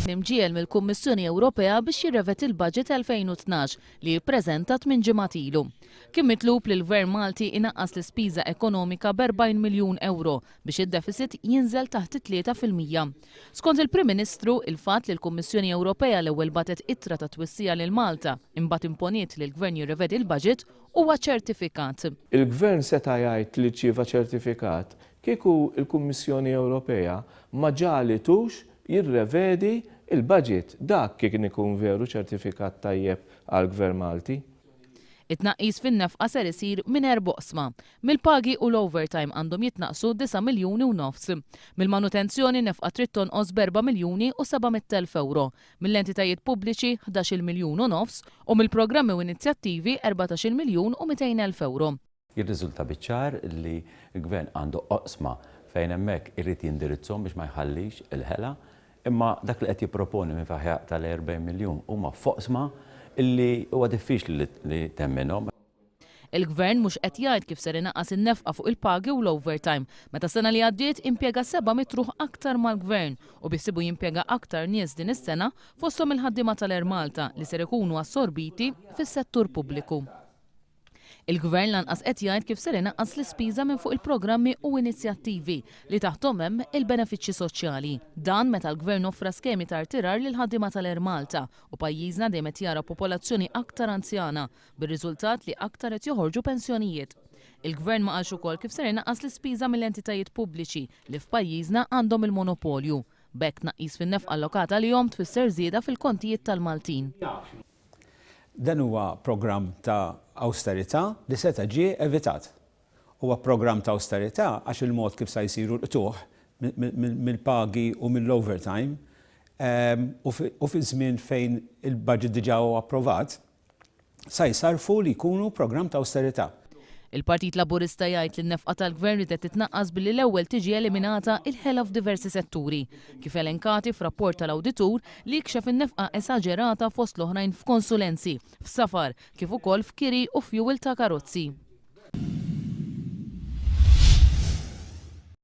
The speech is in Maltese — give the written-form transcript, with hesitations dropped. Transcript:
Nimġiel mill-Kummissjoni Ewropea biex jirrevet il-budget 2012 li ppreżentat minn ġimgħat ilu. Kien mitlub li l-Gvern Malti inaqqas l-ispiża ekonomika b'40 miljun euro biex id-deficit jinżel taħt 3%. Skont il-Prim Ministru, il-fatt li l-Kummissjoni Ewropea l-ewwel batet ittra ta' twissija lil Malta imbagħad imponiet li l-Gvern jirrevedi l-budget huwa ċertifikat. Il-Gvern seta' jgħid li ċieva ċertifikat kieku l-Kummissjoni Ewropea ma ġalitux jirrevedi il-budget. Dak kien ikun veru ċertifikat tajjeb għall-Gvern Malti. It-tnaqqis fin-nefqa ser isir minn oqsma. Mill-pagi u l-overtime għandhom jitnaqsu 9 miljuni u nofs. Mill-manutenzjoni nefqa trid tonqos b'4 miljuni u 700,000 euro. Mill-entitajiet pubbliċi 11 miljun u nofs u mill-programmi u inizjattivi 14 miljun u 200,000 euro. Jirriżulta biċ-ċar li l-Gvern għandu oqsma fejn hemmhekk irid jindirizzhom biex ma jħallix il-ħela, imma dak li qed jipproponi minn faħjaq tal-40 miljun huma foqsma illi huwa diffiċli li temminhom. Il-Gvern mhux qed jgħid kif ser inaqqas in-nefqa fuq il-pagi u l-overtime. Meta sena li għaddiet impjega 700 ruħ aktar mal-Gvern u bissibu jimpjega aktar nies din is-sena fosthom il-ħaddiema tal-Air Malta li ser ikunu assorbiti fis-settur pubbliku. Il-Gvern lanqas qed jgħid kif ser inaqqas l-ispiża minn fuq il-programmi u inizjattivi li taħtom hemm il-benefiċċji soċjali. Dan meta l-Gvern offra skemi ta' irtirar lil ħaddiema tal-Air Malta u pajjiżna dejjem qed jara popolazzjoni aktar anzjana bir-riżultat li aktar qed joħorġu pensjonijiet. Il-Gvern ma qalx ukoll kif ser inaqqas l-ispiża mill-entitajiet pubbliċi li f'pajjiżna għandhom il-monopolju. B'hekk tnaqqis fin-nefqa allokata lihom tfisser żieda fil-kontijiet tal-Maltin. Dan huwa programm ta' austerità li seta' ġie evitat. Huwa programm ta' austerità għax il-mod kif sa jsiru l-qtuħ mill-pagi u mill-overtime u fi żmien fejn il-budget diġà huwa approvat sa jsarfu li jkunu programm ta' austerità. Il-Partit Laburista jgħid li n-nefqa tal-Gvern li titnaqqas billi l-ewwel tiġi eliminata il-ħela f'diversi setturi, kif elenkati f'rapport tal-Awditur li jkxef in-nefqa esaġerata fost l-oħrajn f'konsulenzi, f'safar, kif ukoll f'kiri u f'juwil ta' karozzi.